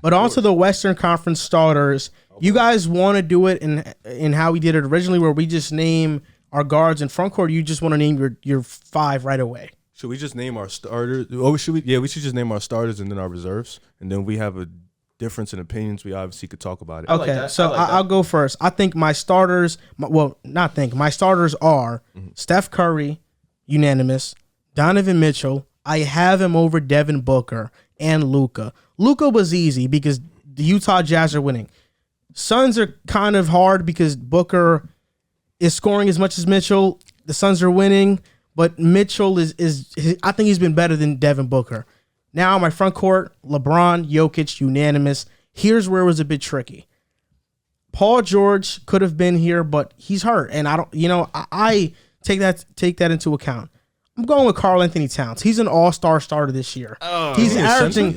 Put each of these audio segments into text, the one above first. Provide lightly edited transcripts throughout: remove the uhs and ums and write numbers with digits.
but also the Western Conference starters. Okay. You guys want to do it in how we did it originally, where we just name our guards in front court. You just want to name your 5 right away. Should we just name our starters? Oh, should we? Yeah, we should just name our starters and then our reserves, and then we have a difference in opinions. We obviously could talk about it. Okay, I'll go first. I think my starters. My starters are Steph Curry, unanimous. Donovan Mitchell. I have him over Devin Booker and Luka. Luka was easy because the Utah Jazz are winning. Suns are kind of hard because Booker is scoring as much as Mitchell. The Suns are winning. But Mitchell is I think he's been better than Devin Booker. Now my front court, LeBron, Jokic, unanimous. Here's where it was a bit tricky. Paul George could have been here, but he's hurt, and I take that into account. I'm going with Karl Anthony Towns. He's an all-star starter this year. Oh, he's averaging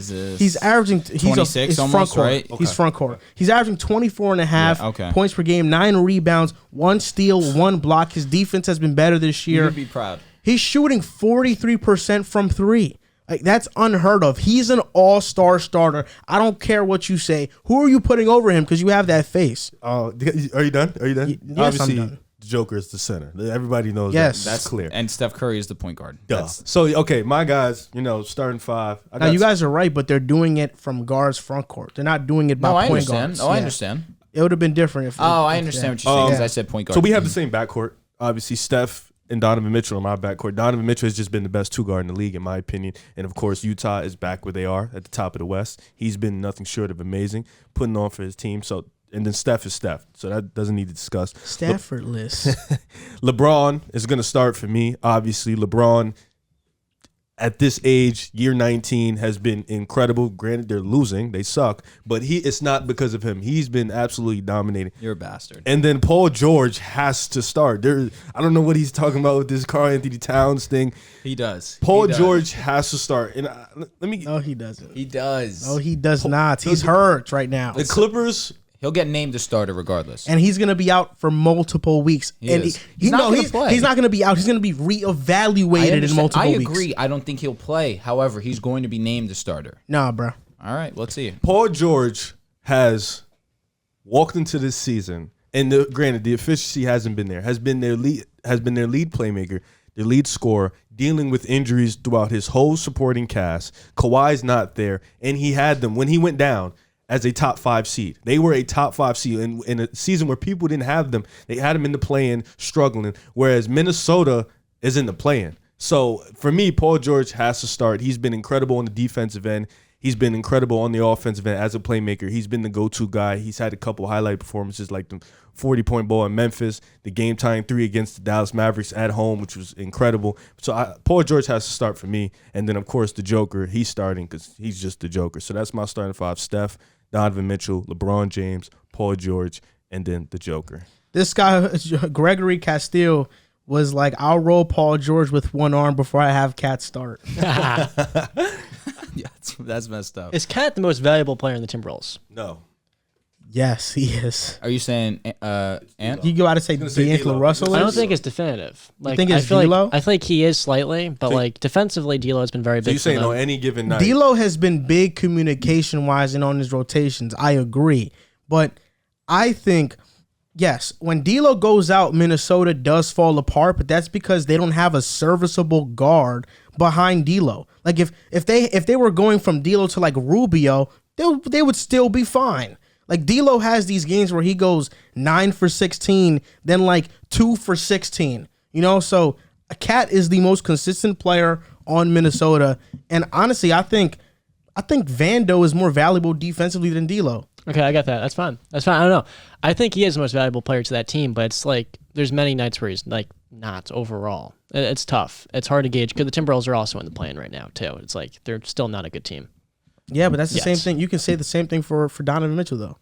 26 almost, front court. right? Okay. He's front court. He's averaging 24.5 points per game, 9 rebounds, 1 steal, 1 block. His defense has been better this year. You'd be proud. He's shooting 43% from 3. Like, that's unheard of. He's an all-star starter. I don't care what you say. Who are you putting over him? Because you have that face. Are you done? Yes, Obviously, I'm done. The Joker is the center. Everybody knows that's clear. And Steph Curry is the point guard. So, okay, my guys, starting 5. Now, you guys are right, but they're doing it from guards front court. They're not doing it by point guards. I understand. It would have been different if. I understand what you're saying because I said point guard. So we have the same backcourt. Obviously, Steph and Donovan Mitchell in my backcourt. Donovan Mitchell has just been the best 2 guard in the league, in my opinion. And, of course, Utah is back where they are at the top of the West. He's been nothing short of amazing, putting on for his team. And then Steph is Steph, so that doesn't need to discuss. Staffordless. LeBron is going to start for me. Obviously, LeBron at this age, year 19, has been incredible. Granted, they're losing. They suck. But it's not because of him. He's been absolutely dominating. You're a bastard. And then Paul George has to start. I don't know what he's talking about with this Karl Anthony Towns thing. He does. Paul George has to start. And No, he doesn't. He does. No, he does not. He's hurt right now. The Clippers... He'll get named a starter regardless. And he's going to be out for multiple weeks. He's not going to play. He's not going to be out. He's going to be reevaluated in multiple weeks. I agree. I don't think he'll play. However, he's going to be named a starter. Nah, bro. All right, let's see it. Paul George has walked into this season, and granted, the efficiency hasn't been there. Has been their lead playmaker, their lead scorer, dealing with injuries throughout his whole supporting cast. Kawhi's not there, and he had them when he went down as a top 5 seed. They were a top 5 seed in a season where people didn't have them. They had them in the play-in, struggling, whereas Minnesota is in the play-in. So for me, Paul George has to start. He's been incredible on the defensive end. He's been incredible on the offensive end as a playmaker. He's been the go-to guy. He's had a couple highlight performances like the 40-point ball in Memphis, the game-tying 3 against the Dallas Mavericks at home, which was incredible. So Paul George has to start for me. And then, of course, the Joker, he's starting because he's just the Joker. So that's my starting 5. Steph, Donovan Mitchell, LeBron James, Paul George, and then the Joker. This guy, Gregory Castile, was like, I'll roll Paul George with one arm before I have Cat start. Yeah, that's messed up. Is Cat the most valuable player in the Timberwolves? No. Yes, he is. Are you saying Ant? You go out to say D'Angelo Russell? I don't think it's definitive. Like, you think it's D'Lo? I think he is slightly, but like defensively, D'Lo has been very big. So you're saying on any given night? D'Lo has been big communication-wise and on his rotations. I agree. But I think, yes, when D'Lo goes out, Minnesota does fall apart, but that's because they don't have a serviceable guard behind D'Lo. Like if they were going from D'Lo to like Rubio, they would still be fine. Like, D'Lo has these games where he goes 9 for 16, then like 2 for 16. So a Cat is the most consistent player on Minnesota. And honestly, I think Vando is more valuable defensively than D'Lo. Okay, I got that. That's fine. I don't know. I think he is the most valuable player to that team, but it's like there's many nights where he's like not overall. It's tough. It's hard to gauge because the Timberwolves are also in the play-in right now too. It's like they're still not a good team. Yeah, but that's the same thing. You can say the same thing for Donovan Mitchell, though.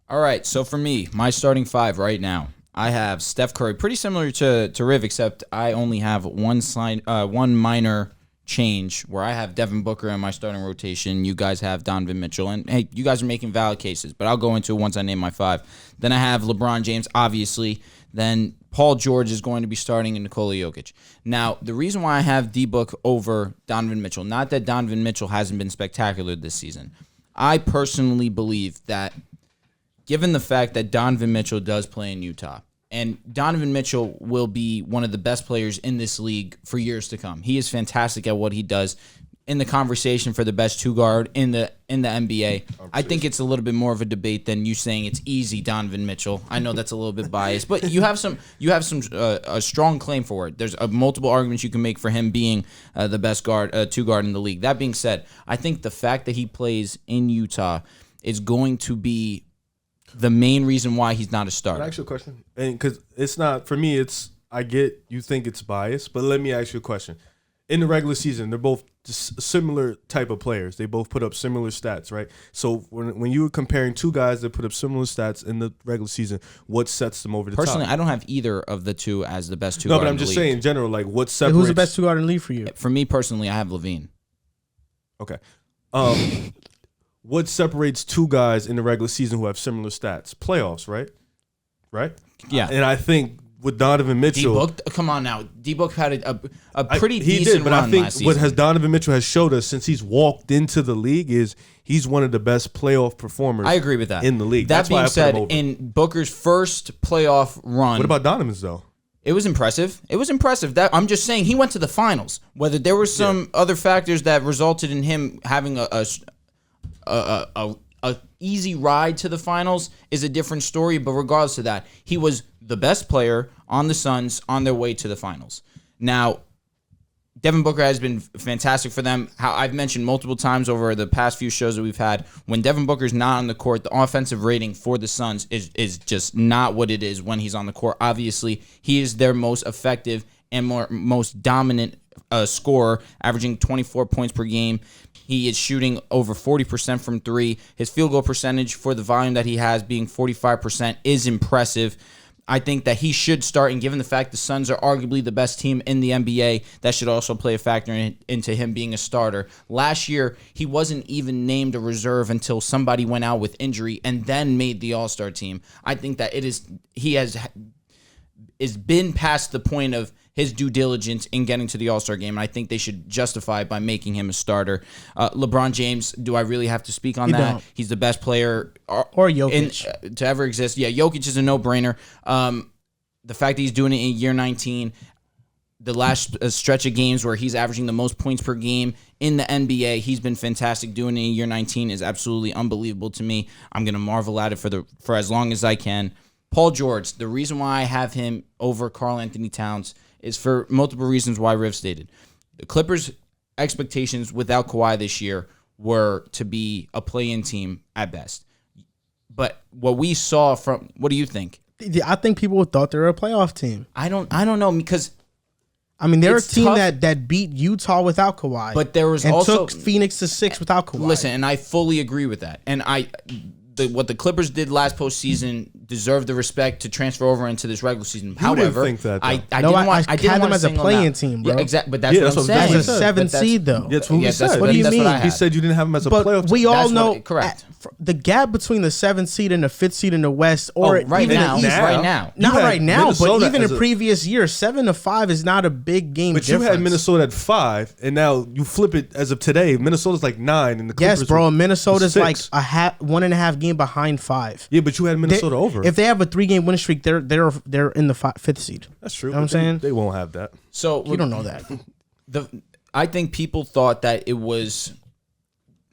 All right, so for me, my starting 5 right now, I have Steph Curry, pretty similar to Riv, except I only have one minor change where I have Devin Booker in my starting rotation. You guys have Donovan Mitchell. And, hey, you guys are making valid cases, but I'll go into it once I name my 5. Then I have LeBron James, obviously. Then Paul George is going to be starting and Nikola Jokic. Now, the reason why I have D-Book over Donovan Mitchell, not that Donovan Mitchell hasn't been spectacular this season. I personally believe that given the fact that Donovan Mitchell does play in Utah, and Donovan Mitchell will be one of the best players in this league for years to come. He is fantastic at what he does. In the conversation for the best two guard in the NBA, I think it's a little bit more of a debate than you saying it's easy Donovan Mitchell. I know that's a little bit biased, but you have some a strong claim for it. There's multiple arguments you can make for him being the best two guard in the league. That being said, I think the fact that he plays in Utah is going to be the main reason why he's not a starter. Can I ask you a question? And because it's not for me, I get you think it's biased, but let me ask you a question. In the regular season, they're both just similar type of players. They both put up similar stats, right? So when you were comparing two guys that put up similar stats in the regular season, what sets them over the top? Personally, I don't have either of the two as the best two guard No, but I'm in the just league. saying in general, like what separates... Who's the best two guard in the league for you? For me personally, I have Levine. Okay. What separates two guys in the regular season who have similar stats? Playoffs, right? Right? Yeah. And I think with Donovan Mitchell... D-Book, come on now. D-Book had a pretty he decent did, but run I think last season. what has Donovan Mitchell has showed us since he's walked into the league is he's one of the best playoff performers. I agree with that. In the league. That That's why I being put said, him over. in Booker's first playoff run, What about Donovan's though? it was impressive. It was impressive. That I'm just saying he went to the finals. Whether there were some other factors that resulted in him having a easy ride to the finals is a different story. But regardless of that, he was the best player on the Suns on their way to the finals. Now, Devin Booker has been fantastic for them. How I've mentioned multiple times over the past few shows that we've had, when Devin Booker's not on the court, the offensive rating for the Suns is just not what it is when he's on the court. Obviously, he is their most effective and most dominant scorer, averaging 24 points per game. He is shooting over 40% from three. His field goal percentage for the volume that he has being 45% is impressive. I think that he should start, and given the fact the Suns are arguably the best team in the NBA, that should also play a factor into him being a starter. Last year, he wasn't even named a reserve until somebody went out with injury and then made the All-Star team. I think that he has been past the point of his due diligence in getting to the All-Star game, and I think they should justify it by making him a starter. LeBron James, do I really have to speak on that? He's the best player Or Jokic. to ever exist. Yeah, Jokic is a no-brainer. The fact that he's doing it in year 19, the last stretch of games where he's averaging the most points per game in the NBA, he's been fantastic. Doing it in year 19 is absolutely unbelievable to me. I'm going to marvel at it for as long as I can. Paul George, the reason why I have him over Karl Anthony Towns is for multiple reasons why Riv stated. The Clippers' expectations without Kawhi this year were to be a play-in team at best. But what we saw from, what do you think? I think people thought they were a playoff team. I don't know because I mean, they're a it's team tough. that beat Utah without Kawhi. But there was and also took Phoenix to 6 without Kawhi. Listen, and I fully agree with that. And what the Clippers did last postseason deserved the respect to transfer over into this regular season. However, think that, though. I No, didn't want. I didn't had them want as a single play-in them out. team, bro. Yeah, exactly. But that's Yeah, what that's I'm what saying. I'm As a saying. 7 But that's- seed, though. That's what we Yes, said. that's What do you that's mean? I He had. said you didn't have him as a But playoff we team. all That's know what- correct. the gap between the 7th seed and the 5th seed in the West, or right even now, the East. right now. Not You had right now, but Minnesota even as in a- previous years, 7 to 5 is not a big game But difference. you had Minnesota at 5, and now you flip it as of today. Minnesota's like 9, and the Clippers Yes, bro. were Minnesota's 6. like a 1.5 game behind 5. Yeah, but you had Minnesota over. If they have a 3-game winning streak, they're in the 5th seed. That's true. You know what I'm but they- saying? They won't have that. So You don't know that. I think people thought that it was.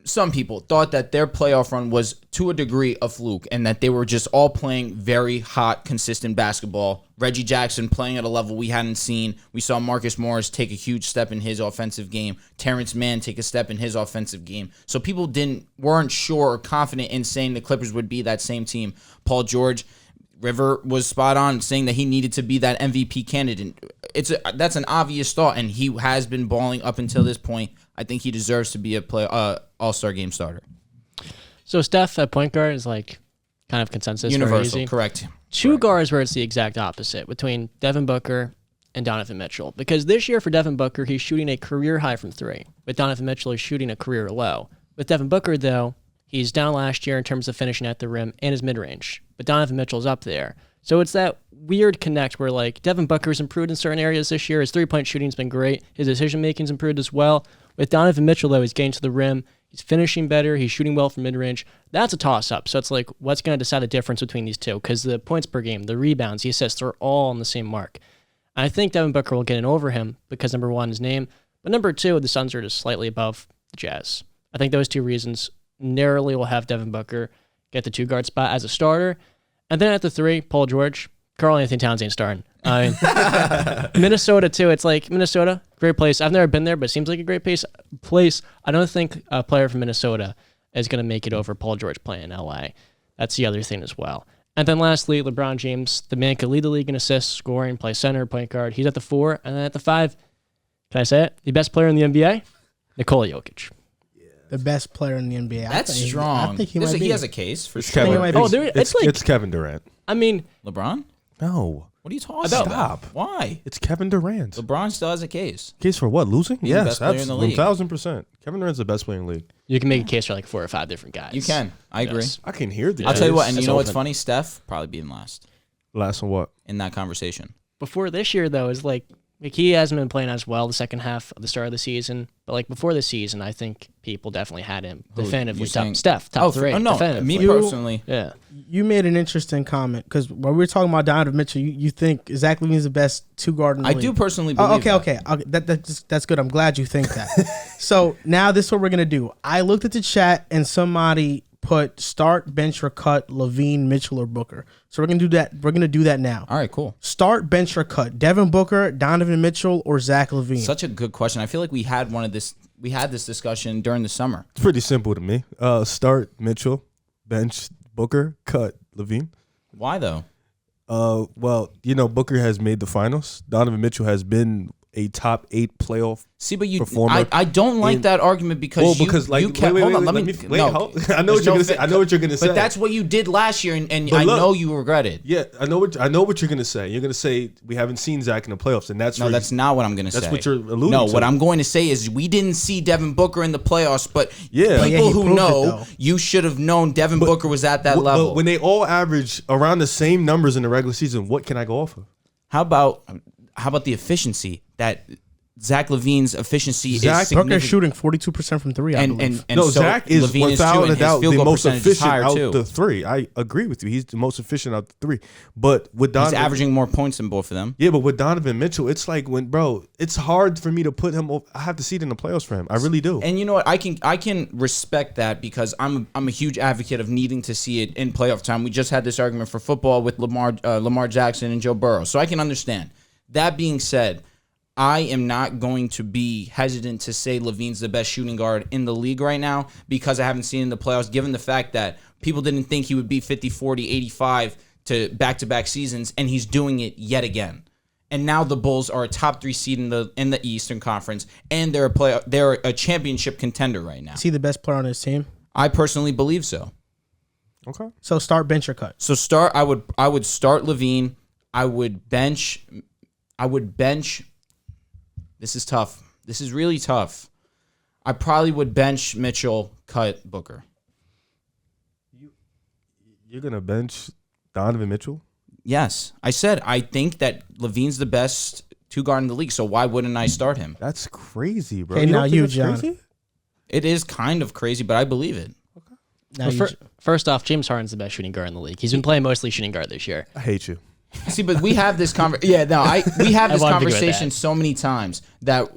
Some people thought that their playoff run was to a degree a fluke and that they were just all playing very hot, consistent basketball. Reggie Jackson playing at a level we hadn't seen. We saw Marcus Morris take a huge step in his offensive game. Terrence Mann take a step in his offensive game. So people weren't sure or confident in saying the Clippers would be that same team. Paul George, River was spot on saying that he needed to be that MVP candidate. That's an obvious thought, and he has been balling up until this point. I think he deserves to be a All-Star game starter. So Steph at point guard is like kind of consensus. very Universal, easy. correct. Two guards where it's the exact opposite between Devin Booker and Donovan Mitchell. Because this year for Devin Booker, he's shooting a career high from 3. But Donovan Mitchell is shooting a career low. With Devin Booker, though, he's down last year in terms of finishing at the rim and his mid-range. But Donovan Mitchell's up there. So it's that weird connect where, like, Devin Booker's improved in certain areas this year. His three-point shooting's been great. His decision-making's improved as well. With Donovan Mitchell, though, he's getting to the rim. He's finishing better. He's shooting well from mid-range. That's a toss-up. So it's like, what's going to decide the difference between these two? Because the points per game, the rebounds, the assists, they're all on the same mark. I think Devin Booker will get in over him because, number one, his name. But number two, the Suns are just slightly above the Jazz. I think those two reasons narrowly will have Devin Booker get the 2-guard spot as a starter. And then at the 3, Paul George. Karl Anthony Towns ain't starting. I mean, Minnesota, too. It's like, Minnesota, great place. I've never been there, but it seems like a great place. I don't think a player from Minnesota is going to make it over Paul George playing in L.A. That's the other thing as well. And then lastly, LeBron James. The man could lead the league in assists, scoring, play center, point guard. He's at the 4. And then at the 5, can I say it? The best player in the NBA? Nikola Jokic. The best player in the NBA. That's strong. I think he has a case for It's sure. Kevin. It's like, it's Kevin Durant. I mean, LeBron? No. What are you talking Stop. about? Why? It's Kevin Durant. LeBron still has a case. Case for what? Losing? He's the Yes, best player in the league. 1,000%. Kevin Durant's the best player in the league. you can make a case for like 4 or 5 different guys. You can. I agree. Yes. I can hear the I'll tell you what, and That's you know what's open. funny? Steph probably being last Last one what? in that conversation. Before this year, though, is like he hasn't been playing as well the second half of the start of the season. But like before the season, I think people definitely had him definitively you're saying- top. Steph, top 3. Oh, no. definitively. Me personally. Yeah. You made an interesting comment because when we were talking about Donovan Mitchell, you think Zach LaVine's the best 2-guard in the I league. do personally believe Okay. That's good. I'm glad you think that. So now this is what we're gonna do. I looked at the chat and somebody put start, bench, or cut LaVine, Mitchell, or Booker. So we're gonna do that. We're gonna do that now. All right, cool. Start, bench, or cut Devin Booker, Donovan Mitchell, or Zach LaVine. Such a good question. I feel like we had this discussion during the summer. It's pretty simple to me. Start Mitchell, bench Booker, cut Levine. Why though? Well, Booker has made the finals. Donovan Mitchell has been a top 8 playoff. See, but performer I don't like that argument because you kept. Hold on, let me. I know what you're gonna say. I know what you're gonna say. But that's what you did last year, and But I look, know you regret it. Yeah, I know what you're gonna say. You're gonna say we haven't seen Zach in the playoffs, and that's No, that's not what I'm going to say. That's what you're alluding No, to. what I'm going to say is we didn't see Devin Booker in the playoffs, but Yeah. But yeah, people he who proved it, know, though. you should have known Devin Booker was at that level. But when they all average around the same numbers in the regular season, what can I go off of? How about the efficiency? That Zach LaVine's efficiency Zach is Booker's significant. shooting 42% from 3. I believe. And No, so Zach is LaVine without too, a and his doubt field the goal most percentage is efficient higher out too. the 3. I agree with you. He's the most efficient out the 3. But with He's Donovan, averaging more points than both of them. yeah, but with Donovan Mitchell, it's like it's hard for me to put him. I have to see it in the playoffs for him. I really do. And you know what? I can respect that because I'm a huge advocate of needing to see it in playoff time. We just had this argument for football with Lamar Jackson and Joe Burrow, so I can understand. That being said, I am not going to be hesitant to say LaVine's the best shooting guard in the league right now because I haven't seen it in the playoffs, given the fact that people didn't think he would be 50, 40, 85 to back-to-back seasons, and he's doing it yet again. And now the Bulls are a top 3 seed in the Eastern Conference, and they're a championship contender right now. Is he the best player on his team? I personally believe so. Okay. So start, bench, or cut. So I would start LaVine. I would bench. This is tough. This is really tough. I probably would bench Mitchell, cut Booker. You're gonna bench Donovan Mitchell? Yes. I said I think that LaVine's the best 2-guard in the league, so why wouldn't I start him? That's crazy, bro. Hey, You now don't think you, that's John. crazy? It is kind of crazy, but I believe it. Now Well, you- first off, James Harden's the best shooting guard in the league. He's been playing mostly shooting guard this year. I hate you. See, but we have this conversation. Yeah, no, we have I this wanted to go with conversation that. so many times that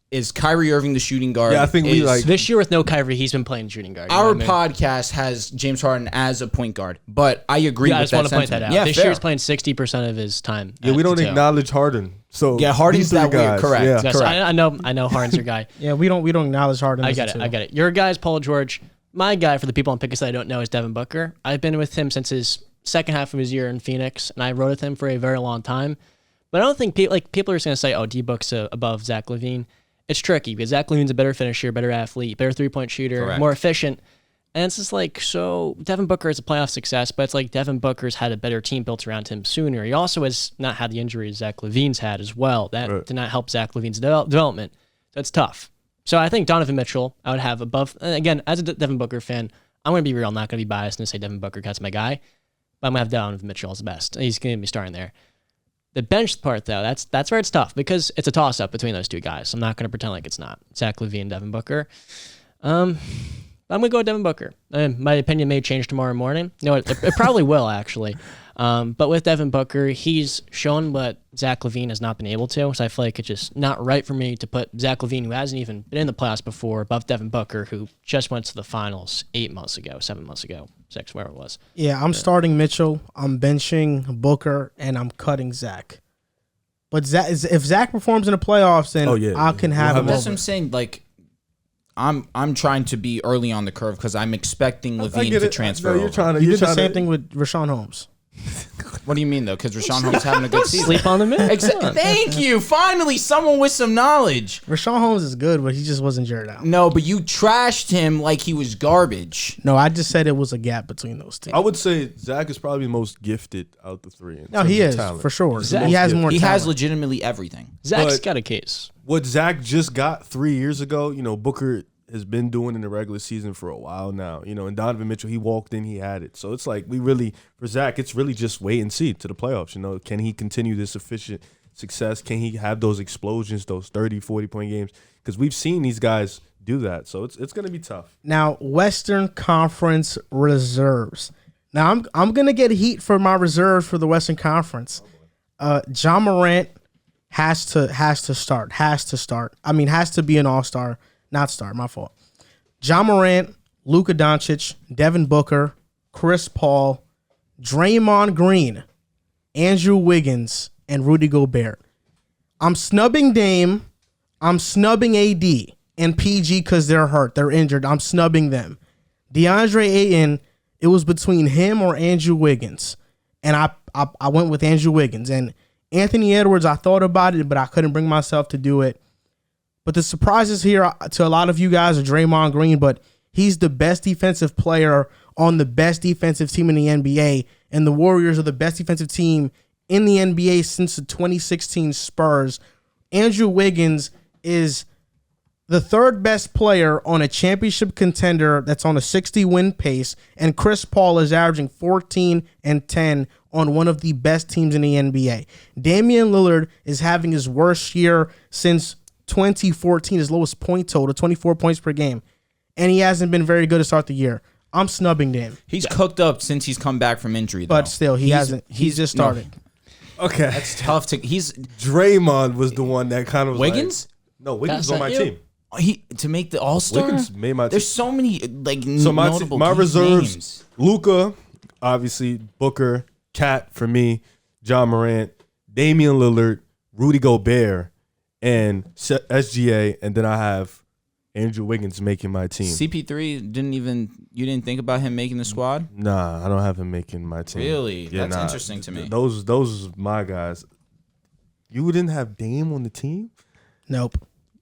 is Kyrie Irving the shooting guard? Yeah, I think we Is- like- This year with no Kyrie, he's been playing shooting guard. You know Our what I mean? podcast has James Harden as a point guard, but I agree Yeah, I with just that want to point sentiment. that out. Yeah, this fair. year he's playing 60% of his time. Yeah, at we don't the two. acknowledge Harden. So Yeah, Harden's these three that weird, guys, correct. Yeah. Yes, Correct. I know Harden's your guy. yeah, we don't acknowledge Harden. I as get a it. two. I get it. Your guy's Paul George. My guy, for the people on Pickers that I don't know, is Devin Booker. I've been with him since his second half of his year in Phoenix, and I rode with him for a very long time. But I don't think people are just going to say, oh, D-Book's above Zach LaVine. It's tricky because Zach LaVine's a better finisher, better athlete, better three-point shooter, Correct. more efficient. And it's just like, so Devin Booker is a playoff success, but it's like Devin Booker's had a better team built around him sooner. He also has not had the injuries Zach LaVine's had as well. That Right. did not help Zach LaVine's development. So it's tough. So I think Donovan Mitchell, I would have above. And again, as a Devin Booker fan, I'm going to be real. I'm not going to be biased and say Devin Booker cuts my guy. But I'm going to have Donovan Mitchell as the best. He's going to be starting there. The bench part, though, that's where it's tough because it's a toss-up between those two guys. I'm not going to pretend like it's not. Zach LaVine and Devin Booker. I'm going to go with Devin Booker. And my opinion may change tomorrow morning. No, it probably will, actually. But with Devin Booker, he's shown what Zach LaVine has not been able to. So I feel like it's just not right for me to put Zach LaVine, who hasn't even been in the playoffs before, above Devin Booker, who just went to the finals 8 months ago, 7 months ago, 6, wherever it was. Yeah, I'm starting Mitchell. I'm benching Booker, and I'm cutting Zach. But if Zach performs in the playoffs, then I can have him. That's what I'm saying. Like, I'm trying to be early on the curve because I'm expecting LaVine to transfer. You did the same thing with Rashawn Holmes. What do you mean, though? Because Rashawn Holmes having a good season. Sleep on the minute. Thank you. Finally, someone with some knowledge. Rashawn Holmes is good, but he just wasn't Jared Allen. No, but you trashed him like he was garbage. No, I just said it was a gap between those two. I would say Zach is probably the most gifted out the three. No, he is, for sure. He has more talent. He has legitimately everything. Zach's got a case. What Zach just got 3 years ago, Booker has been doing in the regular season for a while now. And Donovan Mitchell, he walked in, he had it. So it's like for Zach, it's really just wait and see to the playoffs. Can he continue this efficient success? Can he have those explosions, those 30, 40-point games? Because we've seen these guys do that. So it's going to be tough. Now, Western Conference reserves. Now, I'm going to get heat for my reserves for the Western Conference. Ja Morant has to start. I mean, has to be an all-star. Not start, my fault. Ja Morant, Luka Doncic, Devin Booker, Chris Paul, Draymond Green, Andrew Wiggins, and Rudy Gobert. I'm snubbing Dame. I'm snubbing AD and PG because they're hurt. They're injured. I'm snubbing them. DeAndre Ayton, it was between him or Andrew Wiggins. And I went with Andrew Wiggins. And Anthony Edwards, I thought about it, but I couldn't bring myself to do it. But the surprises here to a lot of you guys are Draymond Green, but he's the best defensive player on the best defensive team in the NBA, and the Warriors are the best defensive team in the NBA since the 2016 Spurs. Andrew Wiggins is the third best player on a championship contender that's on a 60-win pace, and Chris Paul is averaging 14 and 10 on one of the best teams in the NBA. Damien Lillard is having his worst year since 2014, his lowest point total, 24 points per game. And he hasn't been very good to start the year. I'm snubbing Dame. He's cooked up since he's come back from injury, though. But still, he's just started. No. Okay. That's tough to... Draymond was the one that kind of was Wiggins? No, Wiggins was on my team. To make the All-Star? Wiggins made my team. There's so many, notable my reserves, names. Luka, obviously, Booker, Cat for me, Ja Morant, Damian Lillard, Rudy Gobert, and SGA, and then I have Andrew Wiggins making my team. CP3 you didn't think about him making the squad? Nah, I don't have him making my team. Really? That's interesting to me. Those my guys. You didn't have Dame on the team? Nope.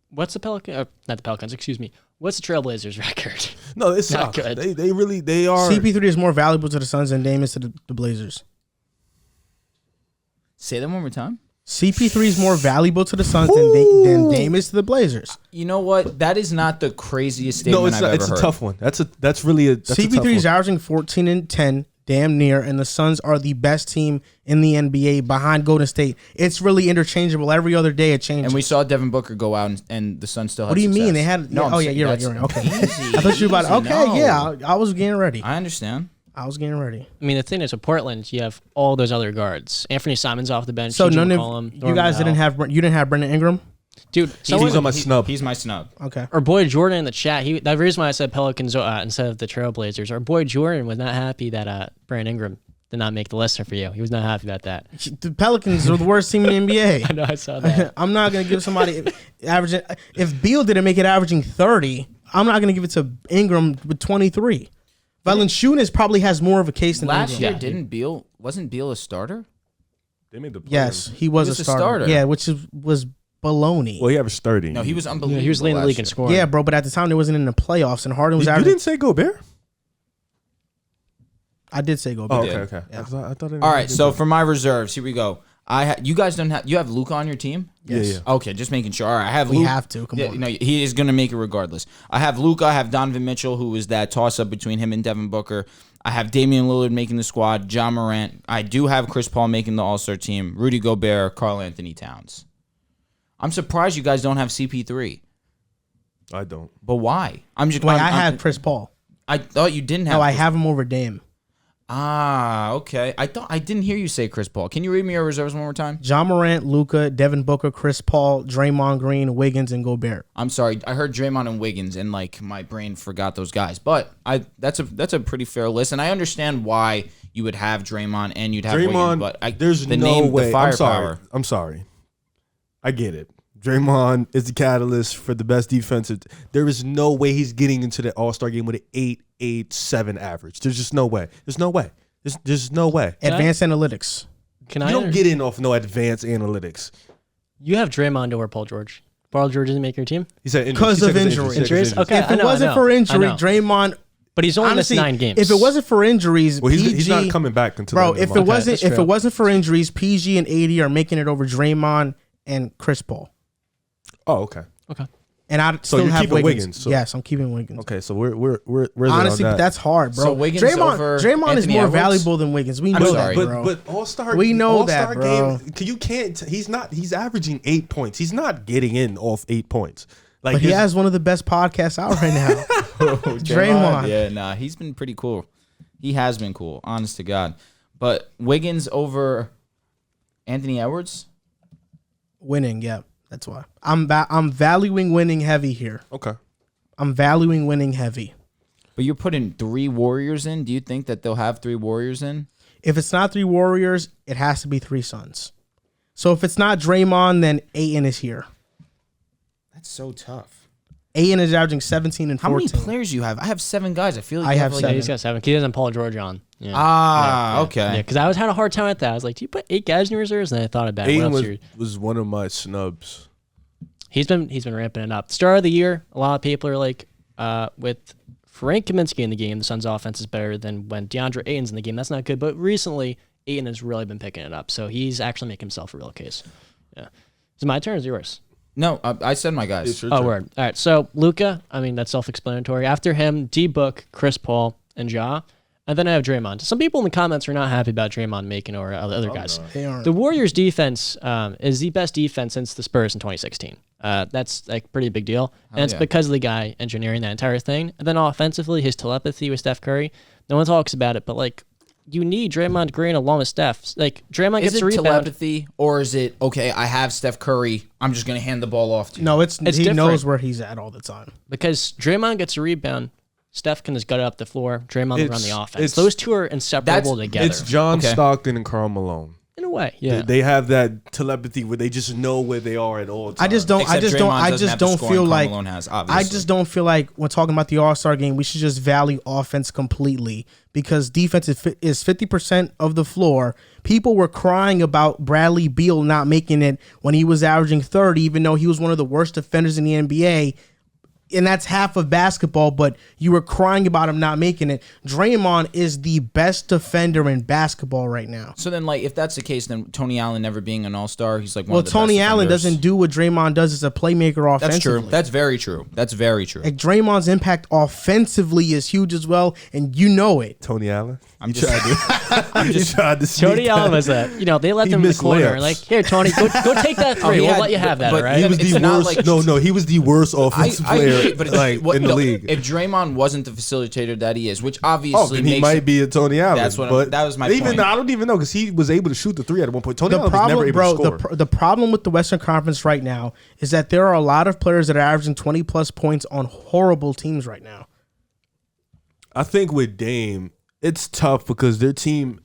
What's the Pelicans? Not the Pelicans. Excuse me. What's the Trailblazers record? No, it's not good. They are. CP3 is more valuable to the Suns than Dame is to the Blazers. Say that one more time. CP3 is more valuable to the Suns than Dame is to the Blazers. You know what? That is not the craziest statement I've ever heard. It's a tough one. That's really a tough CP3 is one. averaging 14 and 10, damn near, and the Suns are the best team in the NBA behind Golden State. It's really interchangeable. Every other day it changes. And we saw Devin Booker go out and the Suns still had What do you success. mean? They had... No, you're right. Okay. Easy, I thought you were about... easy, Okay, no. yeah. I was getting ready. I understand. I was getting ready. I mean, the thing is, with Portland, you have all those other guards. Anthony Simon's off the bench. So TJ none McCollum, of you Norman guys Powell. didn't have Brandon Ingram? Dude, He's on my snub. He's my snub. Okay. Our boy Jordan in the chat, the reason why I said Pelicans instead of the Trailblazers, our boy Jordan was not happy that Brandon Ingram did not make the list for you. He was not happy about that. The Pelicans are the worst team in the NBA. I know, I saw that. I'm not going to give somebody averaging... If Beal didn't make it averaging 30, I'm not going to give it to Ingram with 23. Valanciunas probably has more of a case than Last Ingram. year, wasn't Beal a starter? They made the playoffs. Yes, he was a starter. Yeah, which was baloney. Well, he averaged 30. No, he was unbelievable. He was leading the last league in year. scoring. Yeah, bro, but at the time, they wasn't in the playoffs, and Harden was You averaging... didn't say Gobert? I did say go Oh, back. okay. Yeah. I thought All right, so for my reserves, here we go. You guys don't have... You have Luka on your team? Yes. Yeah. Okay, just making sure. All right, I have We Luka. have to. Come on. No, he is going to make it regardless. I have Luka. I have Donovan Mitchell, who is that toss-up between him and Devin Booker. I have Damian Lillard making the squad. Ja Morant. I do have Chris Paul making the All-Star team. Rudy Gobert. Karl Anthony Towns. I'm surprised you guys don't have CP3. I don't. But why? Wait, I have Chris Paul. I thought you didn't have. No, I Chris have him over Dame. Okay. I didn't hear you say Chris Paul. Can you read me your reserves one more time? John Morant, Luka, Devin Booker, Chris Paul, Draymond Green, Wiggins, and Gobert. I'm sorry. I heard Draymond and Wiggins, and like my brain forgot those guys. But that's a pretty fair list, and I understand why you would have Draymond and you'd have Draymond, Wiggins. But there's the no name, way. the firepower. I'm sorry. I get it. Draymond is the catalyst for the best defensive. There is no way he's getting into the All-Star game with an 8.87 average. There's just no way. There's no way. There's no way. Advanced analytics. You don't get in off no advanced analytics. You have Draymond over Paul George. Paul George doesn't make your team? He said because of injuries. Injuries? Okay, if it wasn't for injury, Draymond. But he's only honestly, missed 9 games. If it wasn't for injuries, well, PG, he's not coming back until bro. If it wasn't for injuries, PG and AD are making it over Draymond and Chris Paul. Oh, okay. And I So still you're have keeping Wiggins. Wiggins, so- Yes, I'm keeping Wiggins. Okay, so we're Honestly, on that. that's hard, bro. So Wiggins over Draymond is Anthony more Edwards? valuable than Wiggins. We know sorry. that, bro. But All-Star, We know All-Star that, bro. game, you can't. He's averaging 8 points. He's not getting in off 8 points. Like But he has one of the best podcasts out right now. Draymond. Yeah, nah, he's been pretty cool. He has been cool, honest to God. But Wiggins over Anthony Edwards? Winning, yeah. That's why. I'm valuing winning heavy here. Okay. I'm valuing winning heavy. But you're putting 3 Warriors in? Do you think that they'll have 3 Warriors in? If it's not 3 Warriors, it has to be 3 Suns. So if it's not Draymond, then Ayton is here. That's so tough. Ayton is averaging 17 and 14. How many players do you have? I have 7 guys. I feel like I you have like 7. Yeah, he's got 7. He doesn't Paul George on. Yeah. Okay. Yeah, because I had a hard time with that. I was like, do you put 8 guys in your reserves? And I thought about it. What else Ayton was one of my snubs. He's been ramping it up. Start of the year, a lot of people are like, with Frank Kaminsky in the game, the Suns' offense is better than when DeAndre Ayton's in the game. That's not good. But recently, Ayton has really been picking it up. So he's actually making himself a real case. Yeah. Is it my turn or is it yours? No, I said my guys. Oh, word. All right. So Luka, I mean, that's self-explanatory. After him, D-Book, Chris Paul, and Ja. And then I have Draymond. Some people in the comments are not happy about Draymond making over other guys. They aren't. The Warriors' defense is the best defense since the Spurs in 2016. That's like pretty big deal. And it's because of the guy engineering that entire thing. And then offensively, his telepathy with Steph Curry. No one talks about it, but like, you need Draymond Green along with Steph. Like, Draymond gets a rebound. Telepathy, or is it, okay, I have Steph Curry, I'm just going to hand the ball off to you? No, he different. knows where he's at all the time. Because Draymond gets a rebound, Steph can just gut it up the floor. Draymond will run the offense. it's- Those two are inseparable together. It's John Okay. Stockton and Karl Malone. in a way, yeah. They have that telepathy where they just know where they are at all times. I just don't Except Draymond doesn't have the don't scoring feel Karl like Malone has, I obviously. just don't feel like when talking about the All-Star game, we should just value offense completely because defense is 50% of the floor. People were crying about Bradley Beal not making it when he was averaging 30, even though he was one of the worst defenders in the NBA. And that's half of basketball, but you were crying about him not making it. Draymond is the best defender in basketball right now. So then, like, if that's the case, then Tony Allen never being an all-star, he's like one Well, of the Tony best Allen defenders. doesn't do what Draymond does as a playmaker offensively. That's true. That's very true. That's very true. Like Draymond's impact offensively is huge as well, and you know it. Tony Allen. I'm You just- tried to sneak Tony that. Allen was that. They left He him in the missed corner. layups. Like, here, Tony, go take that three. he We'll had- let you have that, but all right? He was It's the not worst. like- No, he was the worst offensive player in the league. If Draymond wasn't the facilitator that he is, which obviously Oh, then he makes might be a Tony Allen. That's what but that was my even point. I don't even know because he was able to shoot the 3 at one point. Tony The Allen was never problem, able bro, to score. the problem with the Western Conference right now is that there are a lot of players that are averaging 20 plus points on horrible teams right now. I think with Dame, it's tough because their team.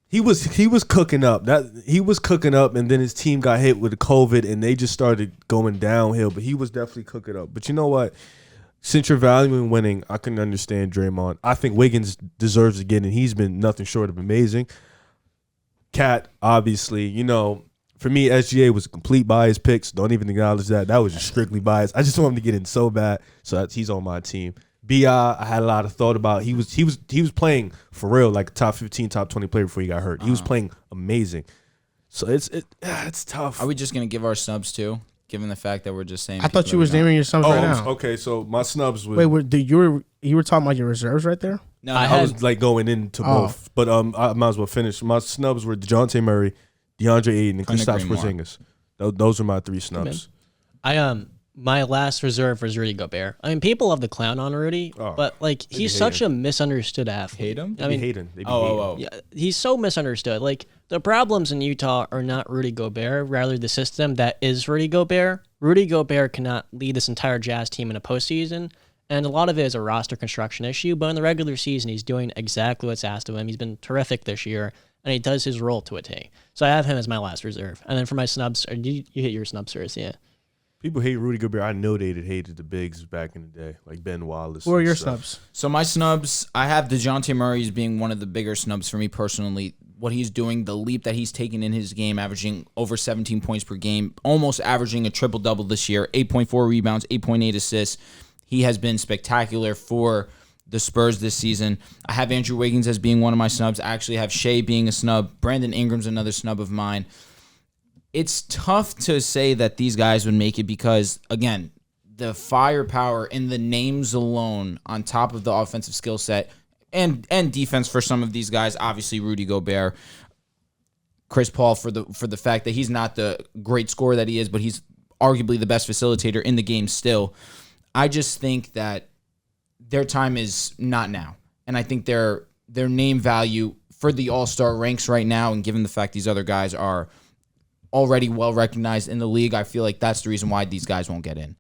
He was cooking up. He was cooking up, and then his team got hit with COVID, and they just started going downhill. But he was definitely cooking up. But you know what? Since you're valuing winning, I can understand Draymond. I think Wiggins deserves to get in. He's been nothing short of amazing. Cat, obviously, for me, SGA was complete bias picks. Don't even acknowledge that. That was just strictly bias. I just want him to get in so bad. So he's on my team. B.I., I had a lot of thought about. He was playing for real, like a top 15, top 20 player before he got hurt. He was playing amazing. So it's tough. Are we just gonna give our snubs too, given the fact that we're just saying? I thought you was naming your subs right now. Okay. So my snubs was. Wait, you were talking about your reserves right there? No, I was like going into both, but I might as well finish. My snubs were DeJounte Murray, DeAndre Ayton, and Couldn't Kristaps agree more. Porzingis. Those are my 3 snubs. I My last reserve was Rudy Gobert. I mean, people love the clown on Rudy, but like he's such a misunderstood athlete. Hate him? I mean, They be hating. yeah, he's so misunderstood. Like the problems in Utah are not Rudy Gobert, rather the system that is Rudy Gobert. Rudy Gobert cannot lead this entire Jazz team in a postseason, and a lot of it is a roster construction issue. But in the regular season, he's doing exactly what's asked of him. He's been terrific this year, and he does his role to a T. So I have him as my last reserve. And then for my snubs, or you hit your snubs first, yeah. People hate Rudy Gobert. I know they hated the bigs back in the day, like Ben Wallace. Who are your stuff. snubs? So my snubs, I have DeJounte Murray as being one of the bigger snubs for me personally. What he's doing, the leap that he's taken in his game, averaging over 17 points per game, almost averaging a triple-double this year, 8.4 rebounds, 8.8 assists. He has been spectacular for the Spurs this season. I have Andrew Wiggins as being one of my snubs. I actually have Shea being a snub. Brandon Ingram's another snub of mine. It's tough to say that these guys would make it because, again, the firepower and the names alone on top of the offensive skill set and defense for some of these guys, obviously Rudy Gobert, Chris Paul for the fact that he's not the great scorer that he is, but he's arguably the best facilitator in the game still. I just think that their time is not now. And I think their name value for the All-Star ranks right now, and given the fact these other guys are already well recognized in the league, I feel like that's the reason why these guys won't get in.